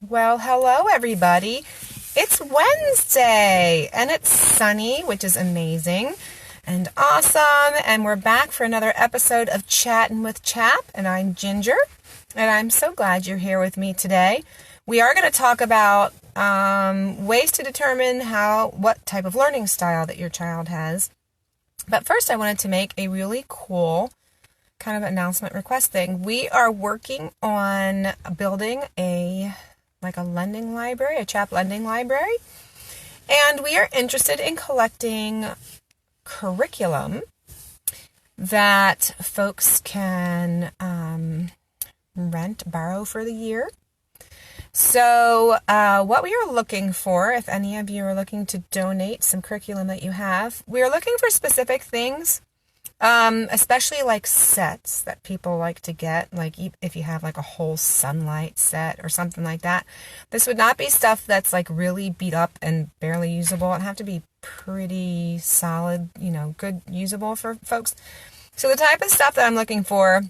Well, hello everybody. It's Wednesday and it's sunny, which is amazing and awesome. And we're back for another episode of Chattin with CHAP. And I'm Ginger, and I'm so glad you're here with me today. We are going to talk about ways to determine what type of learning style that your child has. But first, I wanted to make a really cool kind of announcement request thing. We are working on building a lending library, a CHAP lending library. And we are interested in collecting curriculum that folks can borrow for the year. So what we are looking for, if any of you are looking to donate some curriculum that you have, we are looking for specific things. Especially like sets that people like to get, like if you have like a whole sunlight set or something like that. This would not be stuff that's like really beat up and barely usable. It'd have to be pretty solid, good usable for folks. So the type of stuff that I'm looking for,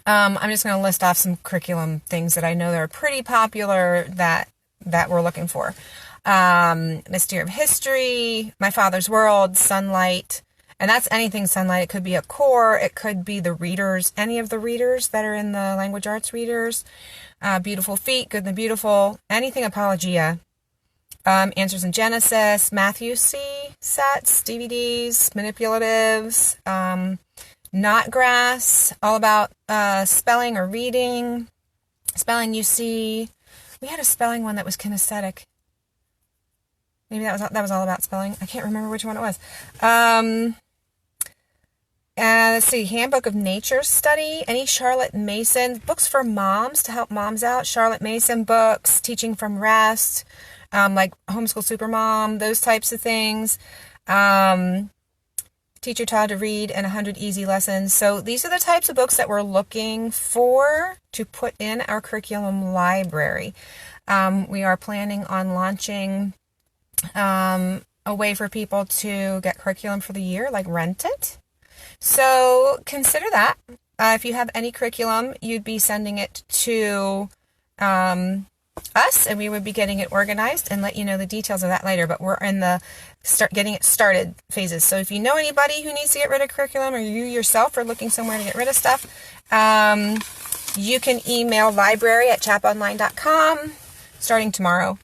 I'm just going to list off some curriculum things that I know that are pretty popular that we're looking for. Mystery of History, My Father's World, Sunlight. And that's anything sunlight. It could be a core. It could be the readers, any of the readers that are in the language arts readers. Beautiful Feet, Good and the Beautiful, anything Apologia. Answers in Genesis, Matthew C. sets, DVDs, manipulatives, Not Grass, all about spelling or reading. Spelling UC. We had a spelling one that was kinesthetic. Maybe that was all about spelling. I can't remember which one it was. Let's see, Handbook of Nature Study, any Charlotte Mason, books for moms to help moms out, Charlotte Mason books, Teaching from Rest, like Homeschool Supermom, those types of things. Teach your child to read and 100 easy lessons. So these are the types of books that we're looking for to put in our curriculum library. We are planning on launching a way for people to get curriculum for the year, like rent it. So consider that. If you have any curriculum, you'd be sending it to us, and we would be getting it organized and let you know the details of that later. But we're in the getting it started phases. So if you know anybody who needs to get rid of curriculum, or you yourself are looking somewhere to get rid of stuff, you can email library@chaponline.com starting tomorrow.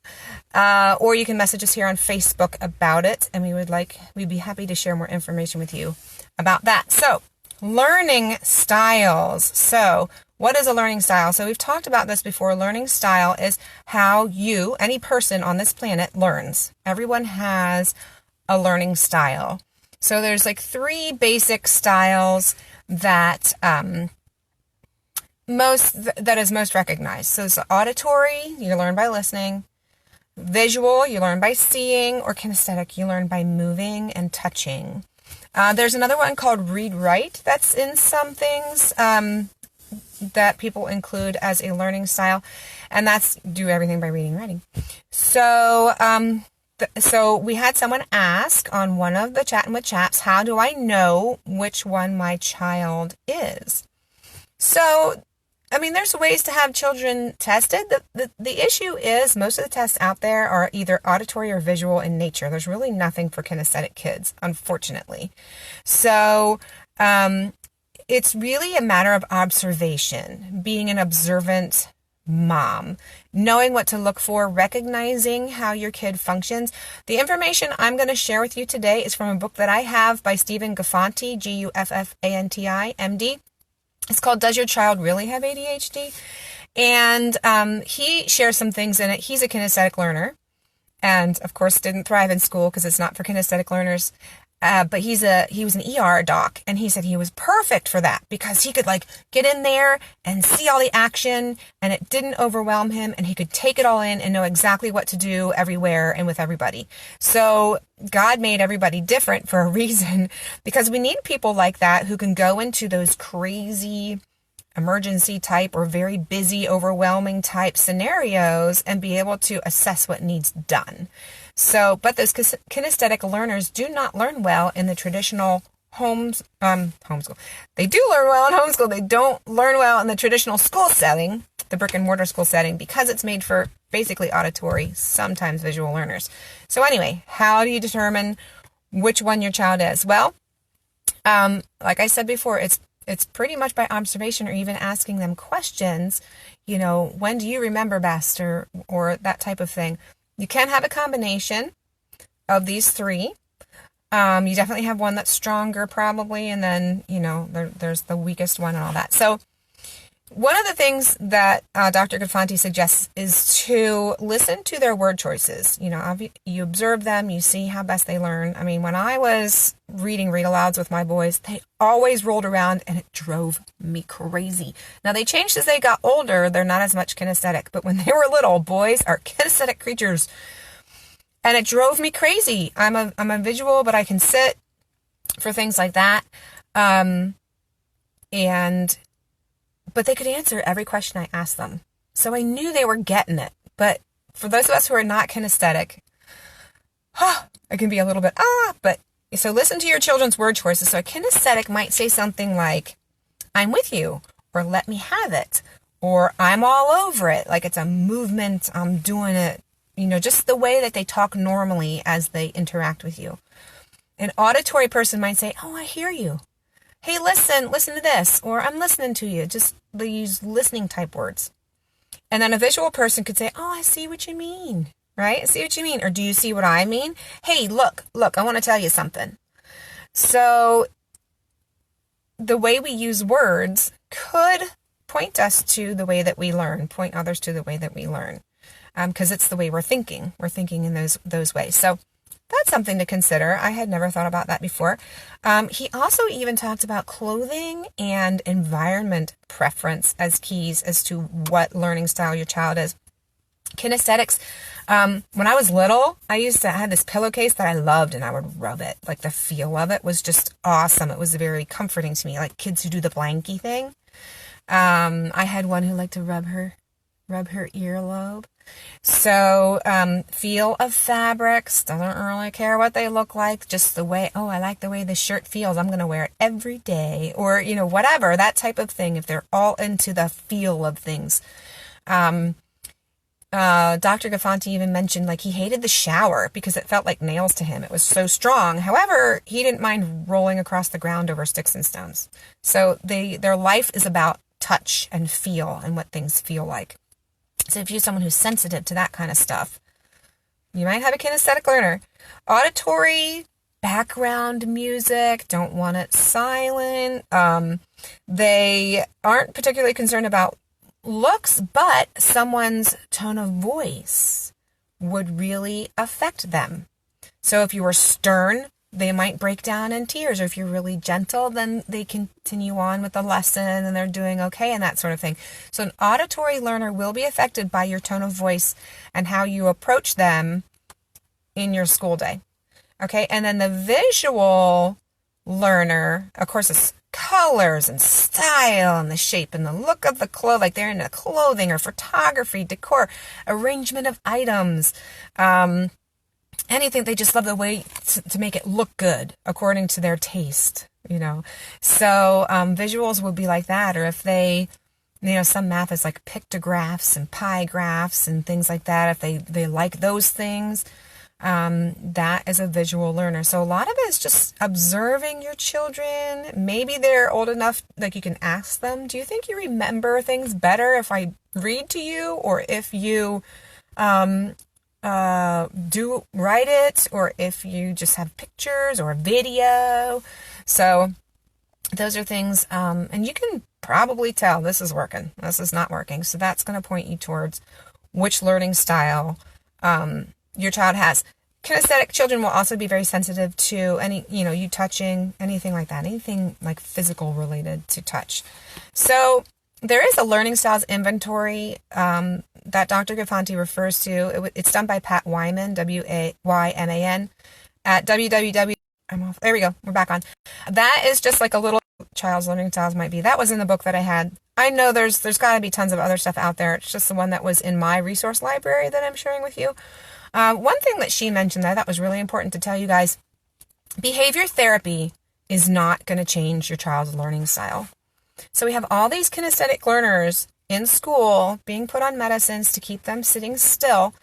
Or you can message us here on Facebook about it, and we'd be happy to share more information with you about that. So, learning styles. So, what is a learning style? So, we've talked about this before. Learning style is how any person on this planet learns. Everyone has a learning style. So, there's like 3 basic styles that is most recognized. So, it's auditory, you learn by listening. Visual, you learn by seeing, or kinesthetic, you learn by moving and touching. There's another one called read-write that's in some things that people include as a learning style, and that's do everything by reading and writing. So, so we had someone ask on one of the Chattin with Chaps, how do I know which one my child is? So, there's ways to have children tested. The issue is most of the tests out there are either auditory or visual in nature. There's really nothing for kinesthetic kids, unfortunately. So it's really a matter of observation, being an observant mom, knowing what to look for, recognizing how your kid functions. The information I'm going to share with you today is from a book that I have by Stephen Guffanti, Guffanti, MD. It's called Does Your Child Really Have ADHD? And he shares some things in it. He's a kinesthetic learner and, of course, didn't thrive in school because it's not for kinesthetic learners. But he was an ER doc, and he said he was perfect for that because he could get in there and see all the action, and it didn't overwhelm him, and he could take it all in and know exactly what to do everywhere and with everybody. So God made everybody different for a reason, because we need people like that who can go into those crazy emergency type or very busy, overwhelming type scenarios and be able to assess what needs done. So, but those kinesthetic learners do not learn well in the traditional homeschool. They do learn well in homeschool. They don't learn well in the traditional school setting, the brick and mortar school setting, because it's made for basically auditory, sometimes visual learners. So anyway, how do you determine which one your child is? Well, like I said before, it's pretty much by observation or even asking them questions, when do you remember best or that type of thing. You can have a combination of these three. You definitely have one that's stronger probably, and then, there's the weakest one and all that. So one of the things that Dr. Gafanti suggests is to listen to their word choices. You observe them, you see how best they learn. I mean, when I was reading read-alouds with my boys, they always rolled around and it drove me crazy. Now, they changed as they got older. They're not as much kinesthetic, but when they were little, boys are kinesthetic creatures. And it drove me crazy. I'm a visual, but I can sit for things like that. But they could answer every question I asked them. So I knew they were getting it. But for those of us who are not kinesthetic, it can be a little bit, but so listen to your children's word choices. So a kinesthetic might say something like, I'm with you, or let me have it, or I'm all over it. Like it's a movement, I'm doing it, just the way that they talk normally as they interact with you. An auditory person might say, oh, I hear you. Hey, listen to this, or I'm listening to you. Just they use listening type words. And then a visual person could say, oh, I see what you mean, right? I see what you mean. Or do you see what I mean? Hey, look, I want to tell you something. So the way we use words could point us to the way that we learn, point others to the way that we learn, because it's the way we're thinking. We're thinking in those ways. So that's something to consider. I had never thought about that before. He also even talked about clothing and environment preference as keys as to what learning style your child is. Kinesthetics. When I was little, I had this pillowcase that I loved and I would rub it. Like the feel of it was just awesome. It was very comforting to me, like kids who do the blankie thing. I had one who liked to rub her earlobe. So, feel of fabrics, doesn't really care what they look like, just the way, I like the way the shirt feels, I'm going to wear it every day, or, whatever, that type of thing, if they're all into the feel of things. Dr. Gafanti even mentioned, he hated the shower because it felt like nails to him. It was so strong. However, he didn't mind rolling across the ground over sticks and stones. So their life is about touch and feel and what things feel like. So if you're someone who's sensitive to that kind of stuff, you might have a kinesthetic learner. Auditory, background music, don't want it silent. They aren't particularly concerned about looks, but someone's tone of voice would really affect them. So if you were stern, they might break down in tears, or if you're really gentle, then they continue on with the lesson and they're doing okay and that sort of thing. So an auditory learner will be affected by your tone of voice and how you approach them in your school day. Okay, and then the visual learner, of course, it's colors and style and the shape and the look of the clothes, like they're into clothing or photography, decor, arrangement of items, anything. They just love the way to make it look good according to their taste, So visuals would be like that. Or if they, some math is like pictographs and pie graphs and things like that. If they like those things, that is a visual learner. So a lot of it is just observing your children. Maybe they're old enough, like you can ask them, do you think you remember things better if I read to you, or if you do write it, or if you just have pictures or a video? So those are things, and you can probably tell this is working, this is not working. So that's going to point you towards which learning style your child has. Kinesthetic children will also be very sensitive to any, you touching, anything like that, anything like physical related to touch. So there is a learning styles inventory that Dr. Gafanti refers to. It's done by Pat Wyman, Wyman, at www. There we go. We're back on. That is just like a little child's learning styles might be. That was in the book that I had. I know there's got to be tons of other stuff out there. It's just the one that was in my resource library that I'm sharing with you. One thing that she mentioned that I thought was really important to tell you guys, behavior therapy is not going to change your child's learning style. So we have all these kinesthetic learners in school being put on medicines to keep them sitting still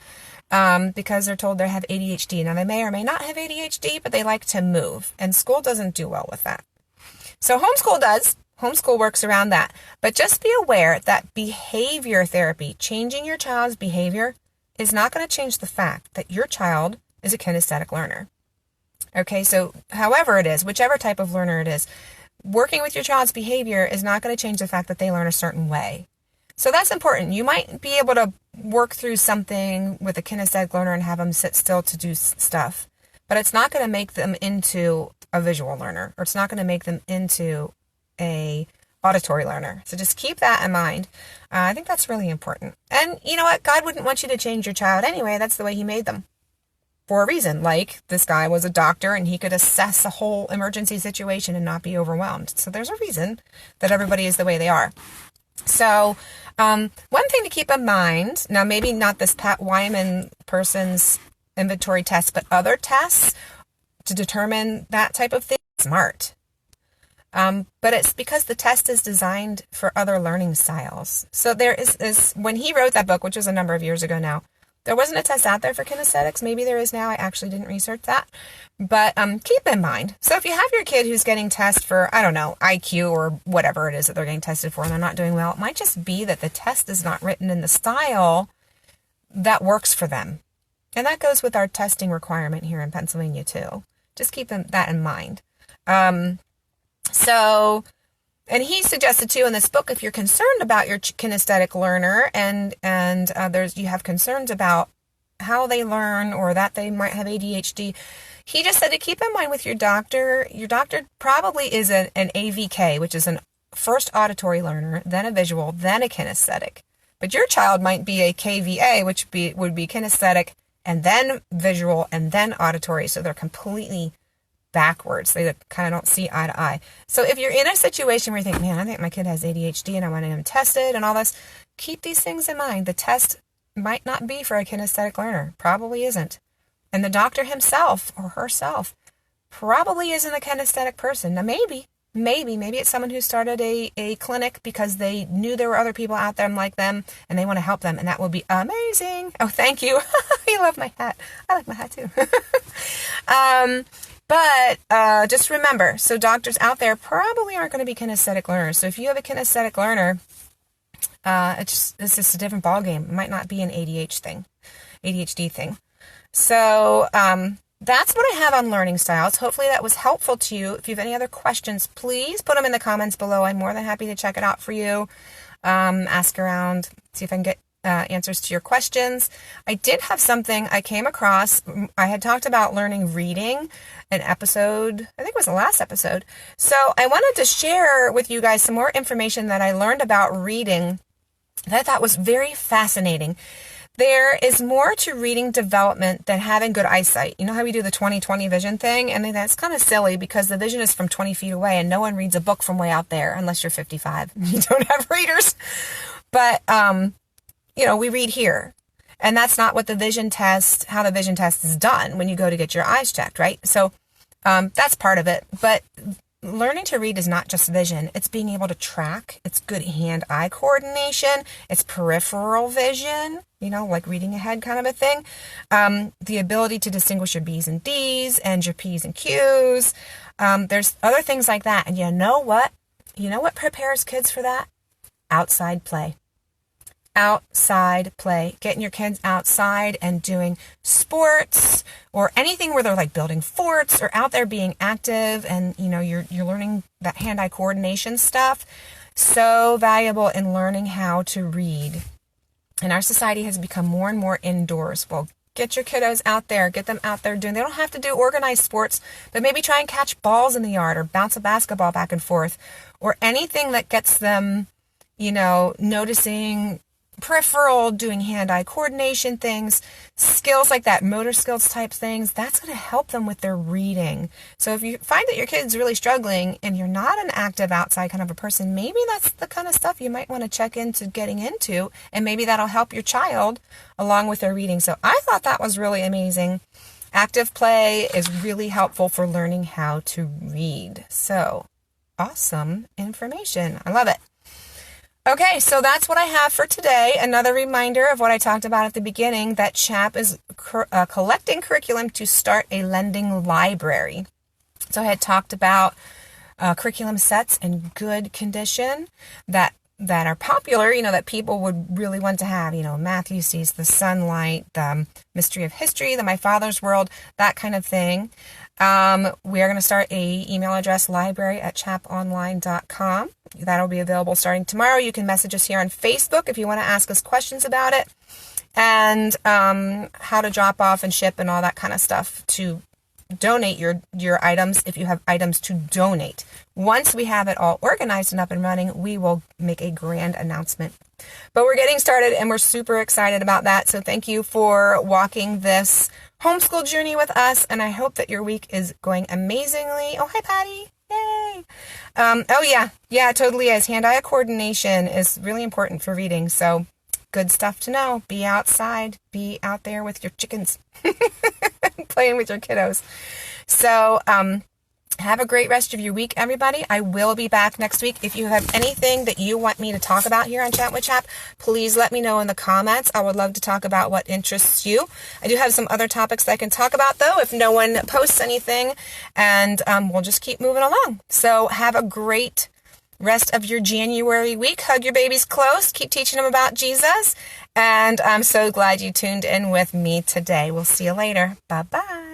because they're told they have ADHD. Now, they may or may not have ADHD, but they like to move, and school doesn't do well with that. So homeschool does. Homeschool works around that. But just be aware that behavior therapy, changing your child's behavior, is not going to change the fact that your child is a kinesthetic learner. Okay, so however it is, whichever type of learner it is, working with your child's behavior is not going to change the fact that they learn a certain way. So that's important. You might be able to work through something with a kinesthetic learner and have them sit still to do stuff, but it's not going to make them into a visual learner, or it's not going to make them into a auditory learner. So just keep that in mind. I think that's really important. And you know what? God wouldn't want you to change your child anyway. That's the way he made them for a reason. Like, this guy was a doctor and he could assess a whole emergency situation and not be overwhelmed. So there's a reason that everybody is the way they are. So one thing to keep in mind, now maybe not this Pat Wyman person's inventory test, but other tests to determine that type of thing, SMART. But it's because the test is designed for other learning styles. So there is when he wrote that book, which was a number of years ago now, there wasn't a test out there for kinesthetics. Maybe there is now. I actually didn't research that. But keep in mind. So if you have your kid who's getting tested for, I don't know, IQ or whatever it is that they're getting tested for and they're not doing well, it might just be that the test is not written in the style that works for them. And that goes with our testing requirement here in Pennsylvania too. Just keep that in mind. And he suggested too in this book, if you're concerned about your kinesthetic learner and you have concerns about how they learn or that they might have ADHD, he just said to keep in mind with your doctor. Your doctor probably is an AVK, which is an first auditory learner, then a visual, then a kinesthetic. But your child might be a KVA, which would be kinesthetic and then visual and then auditory. So they're completely backwards. They kind of don't see eye to eye. So if you're in a situation where you think, man, I think my kid has ADHD and I want him tested and all this, keep these things in mind. The test might not be for a kinesthetic learner. Probably isn't. And the doctor himself or herself probably isn't a kinesthetic person. Now maybe it's someone who started a clinic because they knew there were other people out there like them and they want to help them, and that will be amazing. Oh, thank you. You love my hat. I like my hat too. But just remember, so doctors out there probably aren't going to be kinesthetic learners. So if you have a kinesthetic learner, it's just a different ballgame. It might not be an ADHD thing. So that's what I have on learning styles. Hopefully that was helpful to you. If you have any other questions, please put them in the comments below. I'm more than happy to check it out for you. Ask around, see if I can get answers to your questions. I did have something I came across. I had talked about learning reading, an episode, I think it was the last episode. So I wanted to share with you guys some more information that I learned about reading that I thought was very fascinating. There is more to reading development than having good eyesight. You know how we do the 20/20 vision thing? And that's kind of silly because the vision is from 20 feet away and no one reads a book from way out there unless you're 55 and you don't have readers. But, we read here. And that's not what how the vision test is done when you go to get your eyes checked, right? So that's part of it. But learning to read is not just vision. It's being able to track. It's good hand-eye coordination. It's peripheral vision, like reading ahead kind of a thing. The ability to distinguish your B's and D's and your P's and Q's. There's other things like that. And you know what? You know what prepares kids for that? Outside play. Outside play, getting your kids outside and doing sports or anything where they're like building forts or out there being active and you're learning that hand-eye coordination stuff. So valuable in learning how to read. And our society has become more and more indoors. Well, get your kiddos out there, get them out there doing, they don't have to do organized sports, but maybe try and catch balls in the yard or bounce a basketball back and forth or anything that gets them, noticing peripheral, doing hand-eye coordination things, skills like that, motor skills type things. That's going to help them with their reading. So if you find that your kid's really struggling and you're not an active outside kind of a person, maybe that's the kind of stuff you might want to check into getting into, and maybe that'll help your child along with their reading. So I thought that was really amazing. Active play is really helpful for learning how to read. So awesome information. I love it. Okay, so that's what I have for today. Another reminder of what I talked about at the beginning, that CHAP is collecting curriculum to start a lending library. So I had talked about curriculum sets in good condition that are popular, that people would really want to have, Matthew Sees the Sunlight, the Mystery of History, the My Father's World, that kind of thing. We are going to start a email address, library@chaponline.com. That'll be available starting tomorrow. You can message us here on Facebook if you want to ask us questions about it, and how to drop off and ship and all that kind of stuff to donate your items if you have items to donate. Once we have it all organized and up and running, we will make a grand announcement. But we're getting started and we're super excited about that. So thank you for walking this homeschool journey with us, and I hope that your week is going amazingly. Oh, hi, Patty. Yay. Yeah, it totally is. Hand-eye coordination is really important for reading. So good stuff to know. Be outside. Be out there with your chickens. Playing with your kiddos. So, have a great rest of your week, everybody. I will be back next week. If you have anything that you want me to talk about here on Chat with Chap, please let me know in the comments. I would love to talk about what interests you. I do have some other topics that I can talk about, though, if no one posts anything, and we'll just keep moving along. So have a great rest of your January week. Hug your babies close. Keep teaching them about Jesus. And I'm so glad you tuned in with me today. We'll see you later. Bye-bye.